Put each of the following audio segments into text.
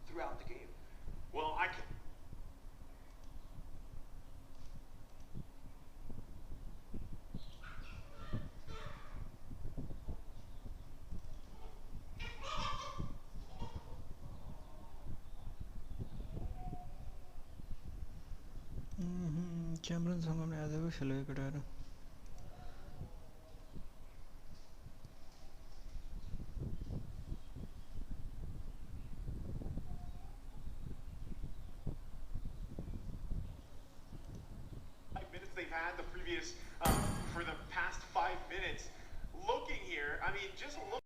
throughout the game. Well, I can. Cameron 상관에 아주 실례 그래요. Minutes they've had the previous for the past 5 minutes. Looking here, I mean, just look.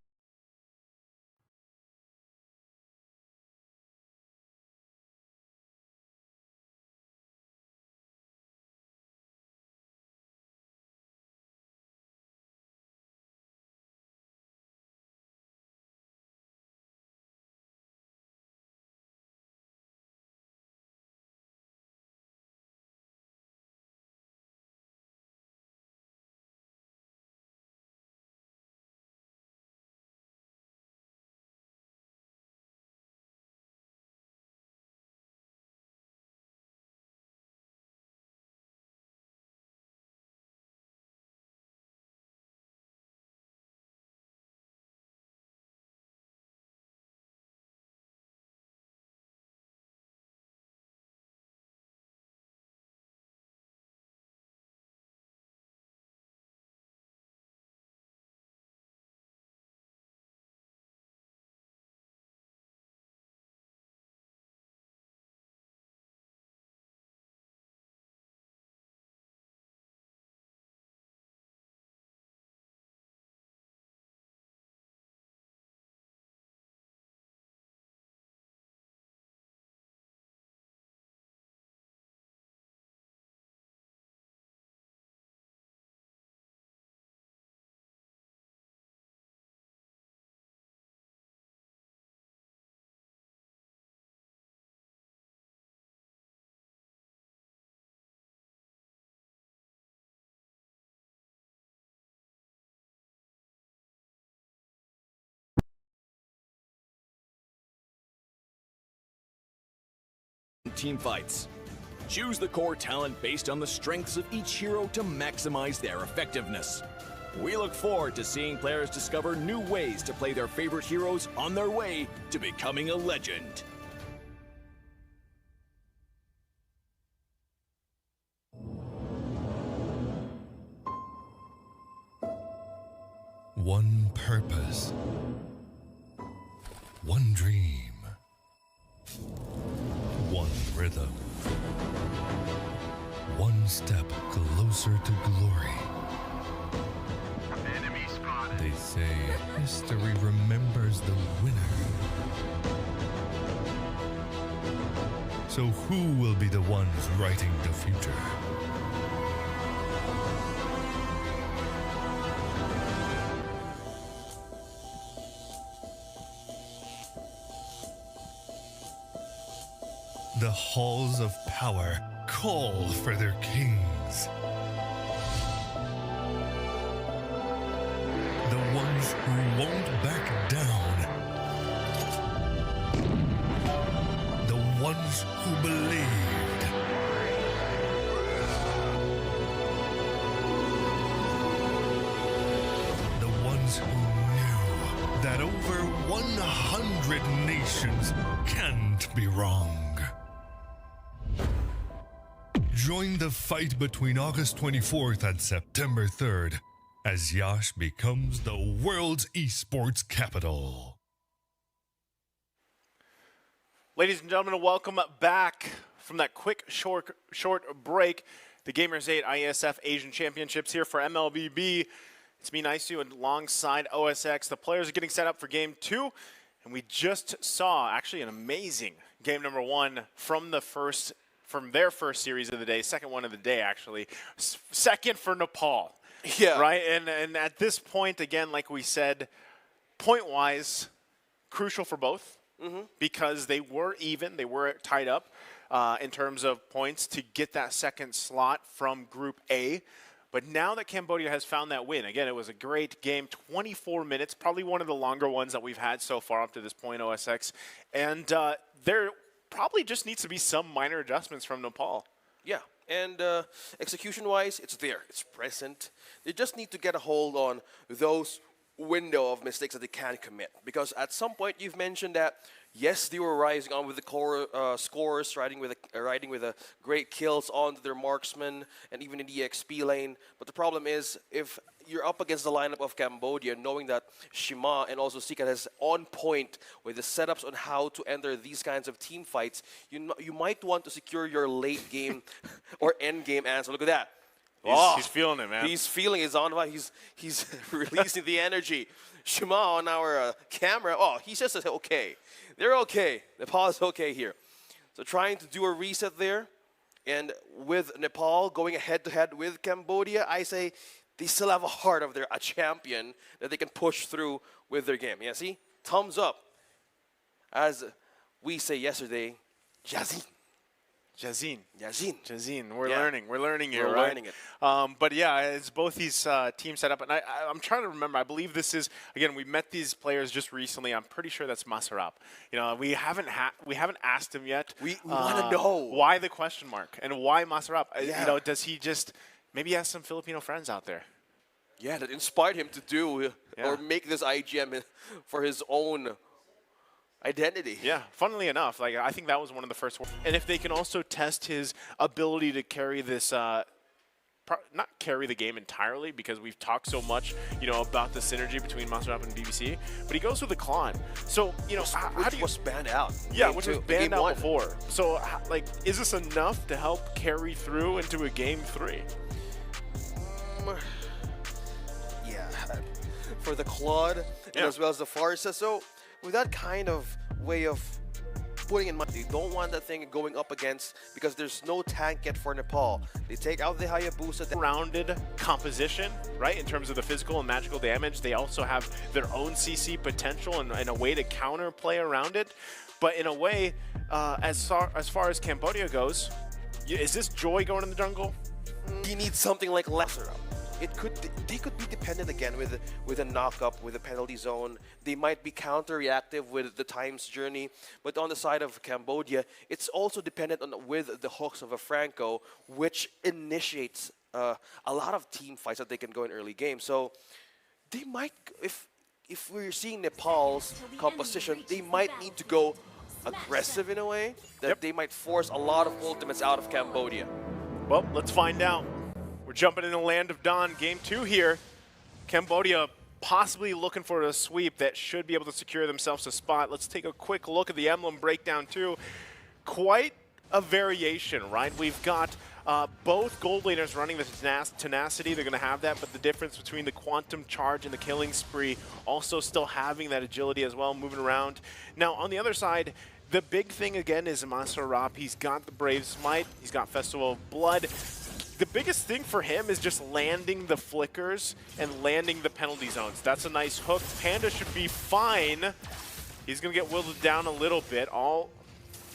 Team fights. Choose the core talent based on the strengths of each hero to maximize their effectiveness. We look forward to seeing players discover new ways to play their favorite heroes on their way to becoming a legend. One purpose, one dream, one rhythm, one step closer to glory. Enemy spotted. They say history remembers the winner. So who will be the ones writing the future? The halls of power call for their kings. The ones who won't back down. The ones who believed. The ones who knew that over 100 nations can't be wrong. Join the fight between August 24th and September 3rd as Yash becomes the world's esports capital. Ladies and gentlemen, welcome back from that quick, short break. The Gamers 8 ISF Asian Championships here for MLBB. It's me, Nice, alongside OSX. The players are getting set up for Game 2, and we just saw actually an amazing Game number 1 from their first series of the day, second one of the day actually, second for Nepal. Yeah. Right, and at this point, again, like we said, point-wise, crucial for both because they were even, they were tied up in terms of points to get that second slot from Group A. But now that Cambodia has found that win, again, it was a great game, 24 minutes, probably one of the longer ones that we've had so far up to this point, OSX. And there probably just needs to be some minor adjustments from Nepal. Yeah, and execution-wise, it's there. It's present. They just need to get a hold on those window of mistakes that they can commit. Because at some point, you've mentioned that, yes, they were rising on with the core scores, riding with a great kills onto their marksmen and even in the EXP lane. But the problem is, if you're up against the lineup of Cambodia, knowing that Shima and also Sikat has on point with the setups on how to enter these kinds of team fights, you might want to secure your late game or end game answer. Look at that. He's feeling it, man. He's feeling his on. He's releasing the energy. Shima on our camera. Oh, he just says, okay. They're okay. Nepal is okay here. So trying to do a reset there. And with Nepal going head-to-head with Cambodia, I say they still have a heart of a champion that they can push through with their game. Yeah, see? Thumbs up. As we say yesterday, Jazzy. Jazeen. We're learning here, We're right? learning it. But yeah, it's both these teams set up, and I'm trying to remember. I believe this is, again, we met these players just recently. I'm pretty sure that's Masarap. You know, we haven't asked him yet. We want to know why the question mark and why Masarap. Yeah. You know, does he just maybe he has some Filipino friends out there? Yeah, that inspired him to do or make this IGM for his own identity. Yeah, funnily enough, like I think that was one of the first. And if they can also test his ability to carry this, not carry the game entirely, because we've talked so much, you know, about the synergy between Masarap and BBC, but he goes with the Klon. So, you know, how do you was banned out? Yeah, which was banned out before. So, like, is this enough to help carry through into a game 3? Yeah, for the Claude and as well as the Farsa. So with that kind of way of putting in mind, you don't want that thing going up against, because there's no tank yet for Nepal. They take out the Hayabusa. Rounded composition, right, in terms of the physical and magical damage. They also have their own CC potential and a way to counter play around it. But in a way, as far as Cambodia goes, is this Joy going in the jungle? He needs something like lesser up. They could be dependent again with a knock-up, with a penalty zone. They might be counter-reactive with the Times journey. But on the side of Cambodia, it's also dependent on with the hooks of a Franco, which initiates a lot of team fights that they can go in early game. So they might, if we're seeing Nepal's composition, they might need to go aggressive in a way that they might force a lot of ultimates out of Cambodia. Well, let's find out. We're jumping in the land of Dawn, game 2 here. Cambodia possibly looking for a sweep that should be able to secure themselves a spot. Let's take a quick look at the emblem breakdown too. Quite a variation, right? We've got both gold laners running the tenacity. They're going to have that, but the difference between the quantum charge and the killing spree also still having that agility as well, moving around. Now, on the other side, the big thing again is Masarap. He's got the Brave Smite. He's got Festival of Blood. The biggest thing for him is just landing the flickers and landing the penalty zones. That's a nice hook. Panda should be fine. He's going to get whittled down a little bit, all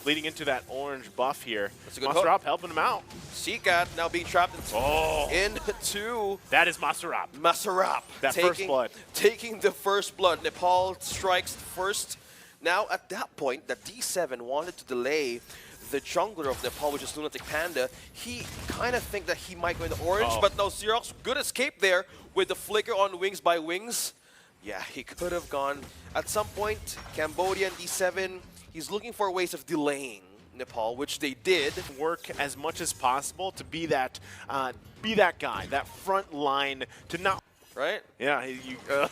leading into that orange buff here. Masarap helping him out. Sikat now being trapped into... That is Masarap. Masarap. That first blood. Taking the first blood. Nepal strikes first. Now, at that point, the D7 wanted to delay the jungler of Nepal, which is Lunatic Panda. He kind of think that he might go in the orange, but no, Xerox, good escape there with the flicker on Wings by Wings. Yeah, he could have gone. At some point, Cambodia and D7, he's looking for ways of delaying Nepal, which they did. Work as much as possible to be that guy, that front line, to not... Right? Yeah,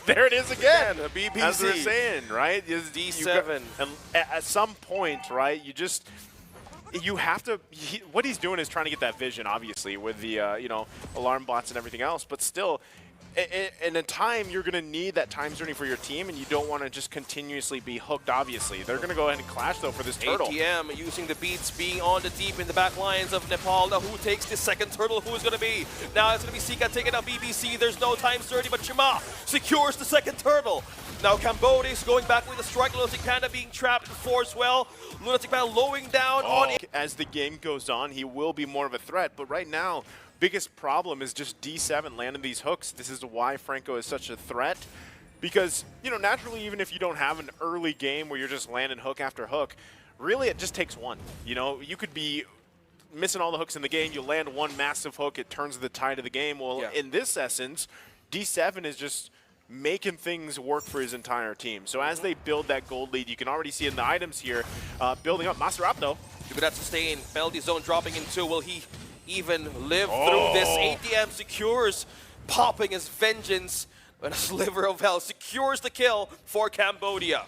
there it is again. BBC. As we're saying, right? D7. And at some point, right, you have to, what he's doing is trying to get that vision, obviously, with the, alarm bots and everything else, but still, in a time, you're going to need that time journey for your team, and you don't want to just continuously be hooked, obviously. They're going to go ahead and clash, though, for this turtle. ATM using the beats, being on the deep in the back lines of Nepal. Now, who takes the second turtle? Who is going to be? Now, it's going to be Sika taking out BBC. There's no time journey, but Shima secures the second turtle. Now, Cambodia is going back with a strike. Lunatic Panda being trapped in force well. Lunatic Panda lowing down on it. As the game goes on, he will be more of a threat, but right now, biggest problem is just D7 landing these hooks. This is why Franco is such a threat. Because, you know, naturally, even if you don't have an early game where you're just landing hook after hook, really it just takes one. You know, you could be missing all the hooks in the game, you land one massive hook, it turns the tide of the game. Well, in this essence, D7 is just making things work for his entire team. So as they build that gold lead, you can already see in the items here, building up. Masterap, though. Look at that sustain. Penalty zone dropping in 2. Will he even live through this? ATM secures, popping his vengeance. And a sliver of hell secures the kill for Cambodia.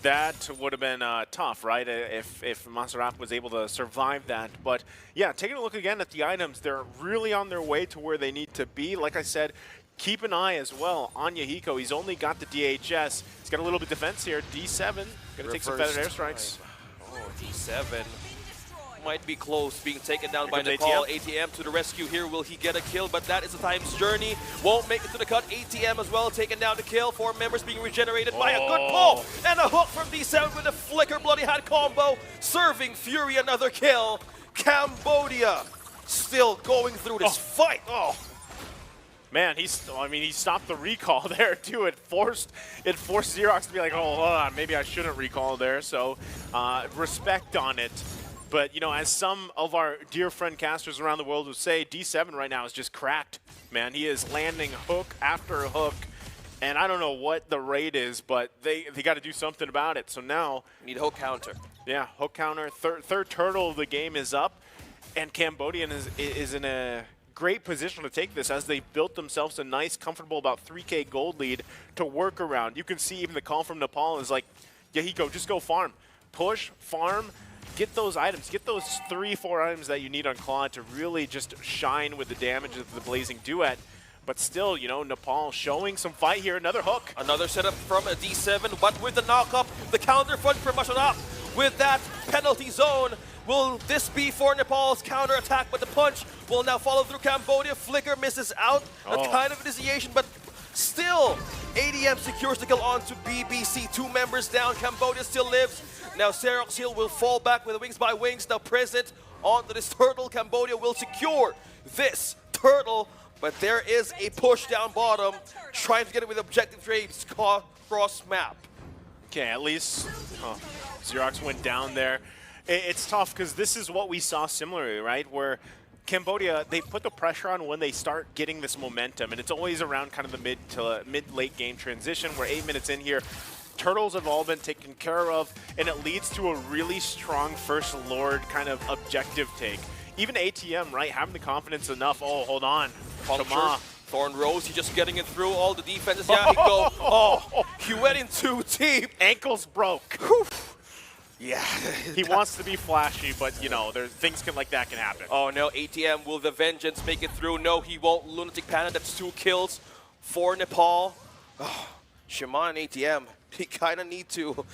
That would have been tough, right, if Maserap was able to survive that. But, yeah, taking a look again at the items, they're really on their way to where they need to be. Like I said, keep an eye as well on Yahiko. He's only got the DHS. He's got a little bit of defense here. D7, going to take some feathered airstrikes. Oh, D7 might be close, being taken down by Nepal. ATM to the rescue here. Will he get a kill? But that is a time's journey. Won't make it to the cut. ATM as well, taken down to kill. 4 members being regenerated by a good pull. And a hook from D7 with a flicker bloody hand combo. Serving Fury another kill. Cambodia still going through this fight. Man, he stopped the recall there too. It forced Xerox to be like, maybe I shouldn't recall there. So respect on it. But, you know, as some of our dear friend casters around the world would say, D7 right now is just cracked, man. He is landing hook after hook, and I don't know what the rate is, but they got to do something about it. So now... Need a hook counter. Yeah, hook counter. Third turtle of the game is up, and Cambodian is in a great position to take this as they built themselves a nice, comfortable, about 3K gold lead to work around. You can see even the call from Nepal is like, Yahiko, just go farm. Push, farm, get those items, get those 3-4 items that you need on Claude to really just shine with the damage of the Blazing Duet. But still, you know, Nepal showing some fight here. Another hook. Another setup from a D7, but with the knock-up, the counter front for Masharap. With that penalty zone, will this be for Nepal's counter-attack? But the punch will now follow through Cambodia. Flicker misses out. That's kind of initiation, but still, ADM secures the kill onto BBC. 2 members down. Cambodia still lives. Now Xerox Hill will fall back with Wings by Wings. Now present onto this turtle. Cambodia will secure this turtle. But there is a push down bottom, trying to get it with objective trades cross map. Okay, at least Xerox went down there. It's tough because this is what we saw similarly, right? Where Cambodia, they put the pressure on when they start getting this momentum, and it's always around kind of the mid-late game transition. We're 8 minutes in here. Turtles have all been taken care of, and it leads to a really strong First Lord kind of objective take. Even ATM, right, having the confidence enough. Oh, hold on. Thorn Rose, he's just getting it through all the defenses. Yeah, he go. Oh, he went in too deep. Ankles broke. Whew. Yeah. He wants to be flashy, but, you know, things like that can happen. Oh, no. ATM, will the Vengeance make it through? No, he won't. Lunatic Panda, that's 2 kills for Nepal. Oh, Shaman and ATM, he kind of need to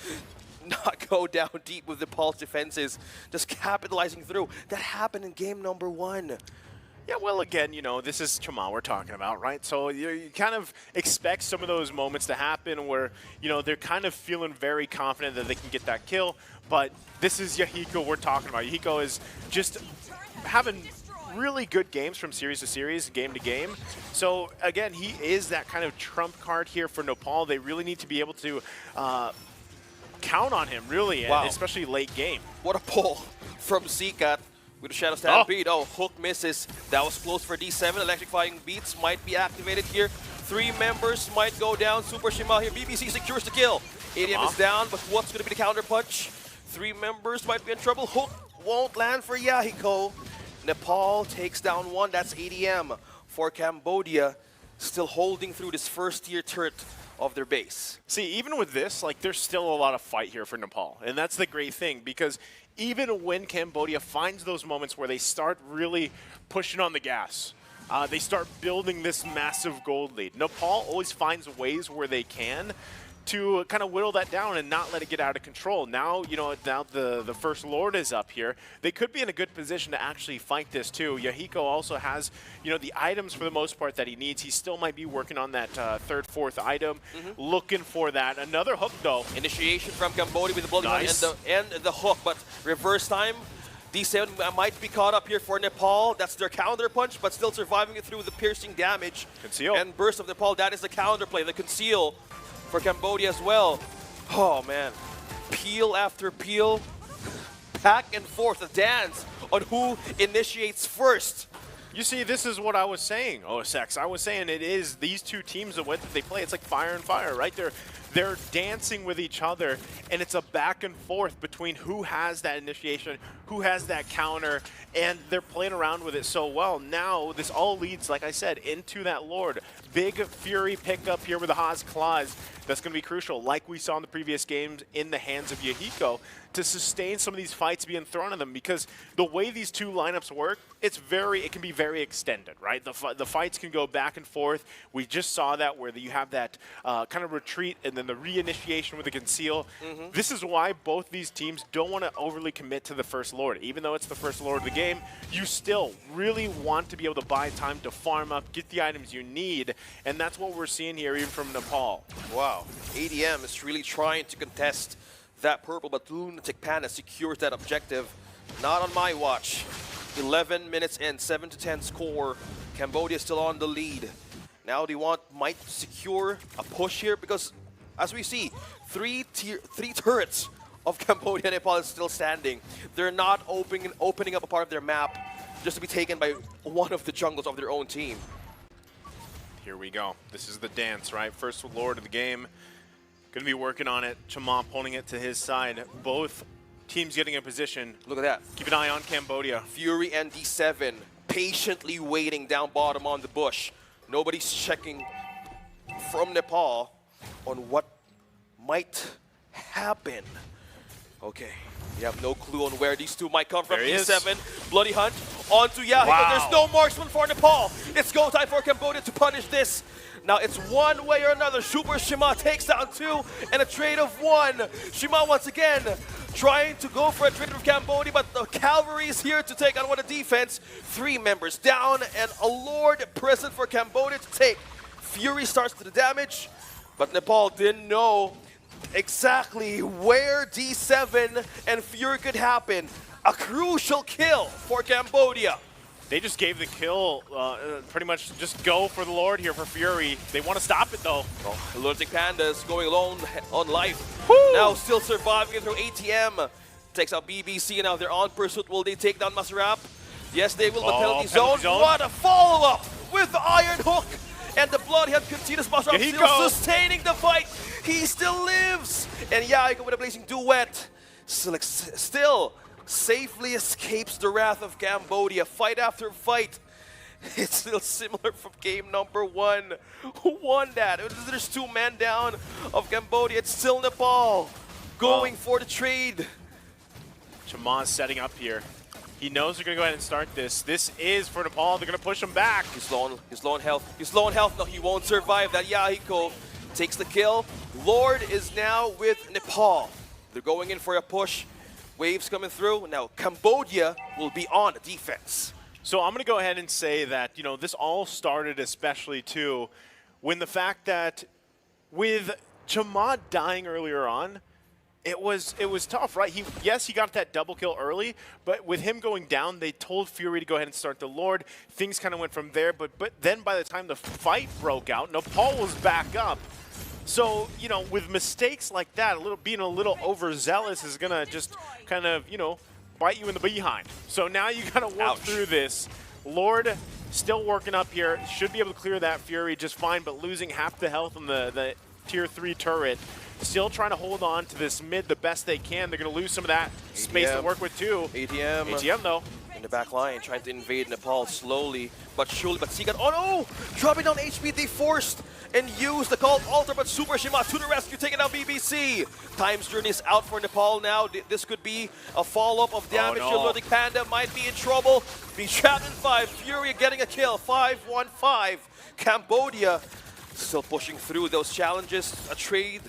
not go down deep with Nepal's defenses. Just capitalizing through. That happened in game number 1. Yeah, well, again, you know, this is Chama we're talking about, right? So you kind of expect some of those moments to happen where, you know, they're kind of feeling very confident that they can get that kill. But this is Yahiko we're talking about. Yahiko is just having really good games from series to series, game to game. So, again, he is that kind of trump card here for Nepal. They really need to be able to count on him, really, especially late game. What a pull from Zekat. With a Shadow Stampede. Oh, hook misses. That was close for D7. Electrifying Beats might be activated here. 3 members might go down. Super Shima here. BBC secures the kill. ADM is down, but what's going to be the counter punch? 3 members might be in trouble. Hook won't land for Yahiko. Nepal takes down 1. That's ADM for Cambodia. Still holding through this first-tier turret of their base. See, even with this, like, there's still a lot of fight here for Nepal. And that's the great thing, because even when Cambodia finds those moments where they start really pushing on the gas, they start building this massive gold lead. Nepal always finds ways where they can to kind of whittle that down and not let it get out of control. Now, you know, now the First Lord is up here. They could be in a good position to actually fight this too. Yahiko also has, you know, the items for the most part that he needs. He still might be working on that 3rd, 4th item, looking for that. Another hook though. Initiation from Cambodia with the bloody nice. and the hook, but reverse time. D7 might be caught up here for Nepal. That's their counter punch, but still surviving it through the piercing damage. Conceal. And burst of Nepal, that is the counter play, the conceal for Cambodia as well. Oh man, peel after peel, back and forth, a dance on who initiates first. You see, this is what I was saying, OSX. I was saying it is these two teams, the way that they play, it's like fire and fire, right? They're dancing with each other, and it's a back and forth between who has that initiation, who has that counter, and they're playing around with it so well. Now, this all leads, like I said, into that Lord. Big Fury pickup here with the Haas Claws. That's going to be crucial, like we saw in the previous games in the hands of Yahiko, to sustain some of these fights being thrown at them, because the way these two lineups work, it can be very extended, right? The fights can go back and forth. We just saw that where you have that kind of retreat and then the reinitiation with the conceal. This is why both these teams don't want to overly commit to the first Lord. Even though it's the first Lord of the game, you still really want to be able to buy time to farm up, get the items you need, and that's what we're seeing here even from Nepal. Wow, ADM is really trying to contest that purple, but Lunatic Panda secures that objective. Not on my watch. 11 minutes in, 7-10 score. Cambodia still on the lead. Now they might secure a push here because, as we see, three turrets of Cambodia and Nepal is still standing. They're not opening up a part of their map just to be taken by one of the jungles of their own team. Here we go. This is the dance, right? First Lord of the game. Going to be working on it. Chama pulling it to his side. Both teams getting in position. Look at that. Keep an eye on Cambodia. Fury and D7 patiently waiting down bottom on the bush. Nobody's checking from Nepal on what might happen. Okay, you have no clue on where these two might come from. There he D7, Bloody Hunt, onto Yahiko. Wow. There's no marksman for Nepal. It's go time for Cambodia to punish this. Now it's one way or another. Super Shima takes down 2 and a trade of 1. Shima once again trying to go for a trade with Cambodia, but the cavalry is here to take on one of the defense. 3 members down and a Lord present for Cambodia to take. Fury starts to the damage, but Nepal didn't know exactly where D7 and Fury could happen. A crucial kill for Cambodia. They just gave the kill, pretty much just go for the Lord here for Fury. They want to stop it though. Oh, Lunatic Panda is going alone on life. Woo! Now still surviving through ATM. Takes out BBC and now they're on pursuit. Will they take down Masarap? Yes, they will. The penalty zone. What a follow-up with the Iron Hook. And the Bloodhead continues. Masarap still sustaining the fight. He still lives. And Yahiko with a blazing duet. Still safely escapes the wrath of Cambodia. Fight after fight. It's still similar from game number 1. Who won that? There's 2 men down of Cambodia. It's still Nepal going for the trade. Chama's setting up here. He knows they're going to go ahead and start this. This is for Nepal. They're going to push him back. He's low on health. He's low on health. No, he won't survive that. Yahiko takes the kill. Lord is now with Nepal. They're going in for a push. Waves coming through. Now Cambodia will be on defense. So I'm going to go ahead and say that, you know, this all started especially too when the fact that with Chama dying earlier on, it was tough, right? He got that double kill early, but with him going down, they told Fury to go ahead and start the Lord. Things kind of went from there, but then by the time the fight broke out, Nepal was back up. So, you know, with mistakes like that, being a little overzealous is gonna just kind of, you know, bite you in the behind. So now you gotta work through this. Lord still working up here, should be able to clear that Fury just fine, but losing half the health on the tier 3 turret. Still trying to hold on to this mid the best they can. They're gonna lose some of that space to work with too. ATM though. In the back line, trying to invade Nepal slowly but surely. But Seagat, oh no! Dropping down HP, they forced and used the called altar, but Super Shima to the rescue, taking out BBC. Time's journey is out for Nepal now. This could be a follow-up of damage. Lunatic Panda might be in trouble. Be trapped in 5. Fury getting a kill. 5-1-5. Cambodia still pushing through those challenges. A trade.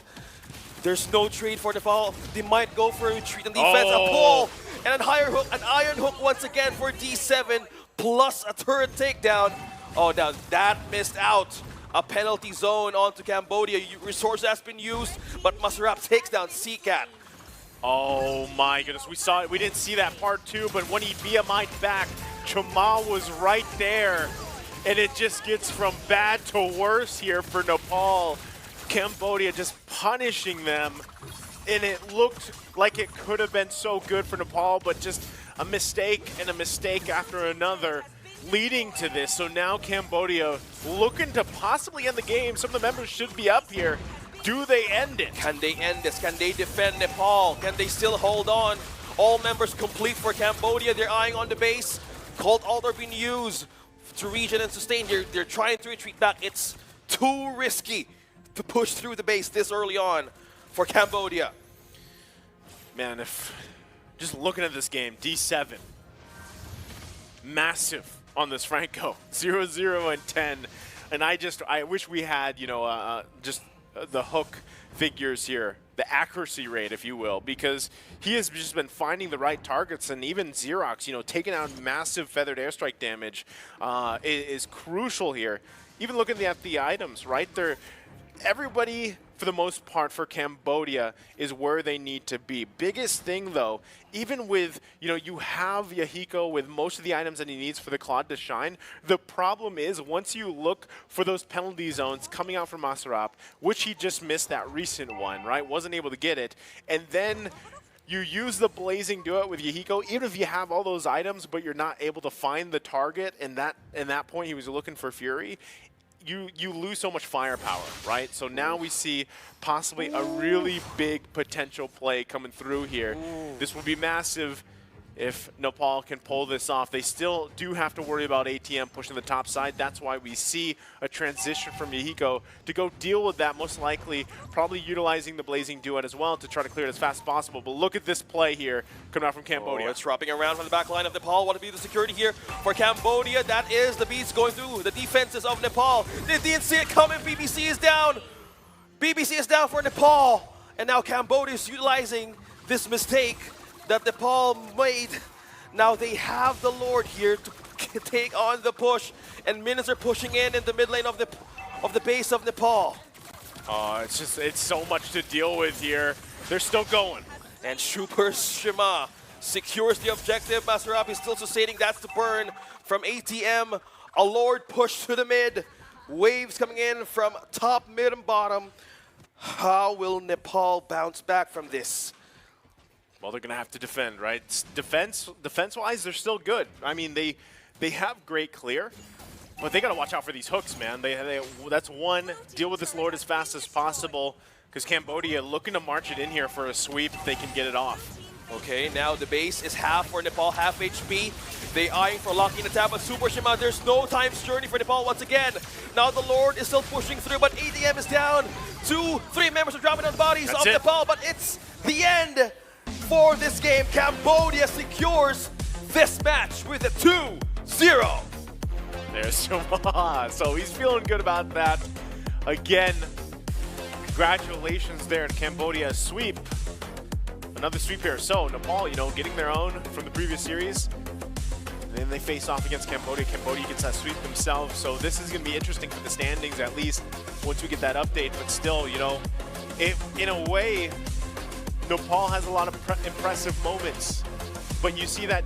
There's no trade for Nepal. They might go for a retreat in defense. A pull and a higher hook, an iron hook once again for D7, plus a turret takedown. Oh, now that missed out. A penalty zone onto Cambodia. Resource has been used, but Masarap takes down Seacat. Oh my goodness, we saw it. We didn't see that part two, but when he BMI'd back, Jamal was right there. And it just gets from bad to worse here for Nepal. Cambodia just punishing them. And it looked like it could have been so good for Nepal, but just a mistake and a mistake after another leading to this. So now Cambodia looking to possibly end the game. Some of the members should be up here. Do they end it? Can they end this? Can they defend Nepal? Can they still hold on? All members complete for Cambodia. They're eyeing on the base. Cold Altar being used to regen and sustain. They're trying to retreat back. It's too risky to push through the base this early on for Cambodia. Man, if just looking at this game, D7, massive on this Franco, 0-0 and 10, and I wish we had, you know, just the hook figures here, the accuracy rate, if you will, because he has just been finding the right targets, and even Xerox, you know, taking out massive feathered airstrike damage is crucial here. Even looking at the items, right there, everybody, for the most part, for Cambodia is where they need to be. Biggest thing, though, even with, you know, you have Yahiko with most of the items that he needs for the Claude to shine, the problem is once you look for those penalty zones coming out from Masarap, which he just missed that recent one, right? Wasn't able to get it. And then you use the Blazing Duet with Yahiko, even if you have all those items, but you're not able to find the target, and that point he was looking for Fury, you lose so much firepower, right? So now we see possibly a really big potential play coming through here. This will be massive if Nepal can pull this off. They still do have to worry about ATM pushing the top side. That's why we see a transition from Yahiko to go deal with that, most likely probably utilizing the Blazing Duet as well to try to clear it as fast as possible. But look at this play here coming out from Cambodia. Oh, it's wrapping around from the back line of Nepal. What to be the security here for Cambodia? That is the beats going through the defenses of Nepal. They didn't see it coming. BBC is down. BBC is down for Nepal. And now Cambodia is utilizing this mistake that Nepal made. Now they have the Lord here to take on the push, and minions are pushing in the mid lane of the base of Nepal. It's so much to deal with here. They're still going. And Super Shima secures the objective. Masarap is still sustaining. That's the burn from ATM. A Lord push to the mid. Waves coming in from top, mid, and bottom. How will Nepal bounce back from this? Well, they're going to have to defend, right? Defense-wise, they're still good. I mean, they have great clear, but they got to watch out for these hooks, man. That's one, deal with this Lord as fast as possible, because Cambodia looking to march it in here for a sweep if they can get it off. Okay, now the base is half for Nepal, half HP. They eyeing for locking the tab, but Super Shima, there's no time's journey for Nepal once again. Now the Lord is still pushing through, but ADM is down. 2-3 members are dropping on bodies of Nepal, but it's the end for this game. Cambodia secures this match with a 2-0. There's Jamal. So he's feeling good about that. Again, congratulations there to Cambodia. Sweep. Another sweep here. So Nepal, you know, getting their own from the previous series. And then they face off against Cambodia. Cambodia gets that sweep themselves. So this is going to be interesting for the standings, at least once we get that update. But still, you know, in a way, Nepal has a lot of impressive moments. But you see that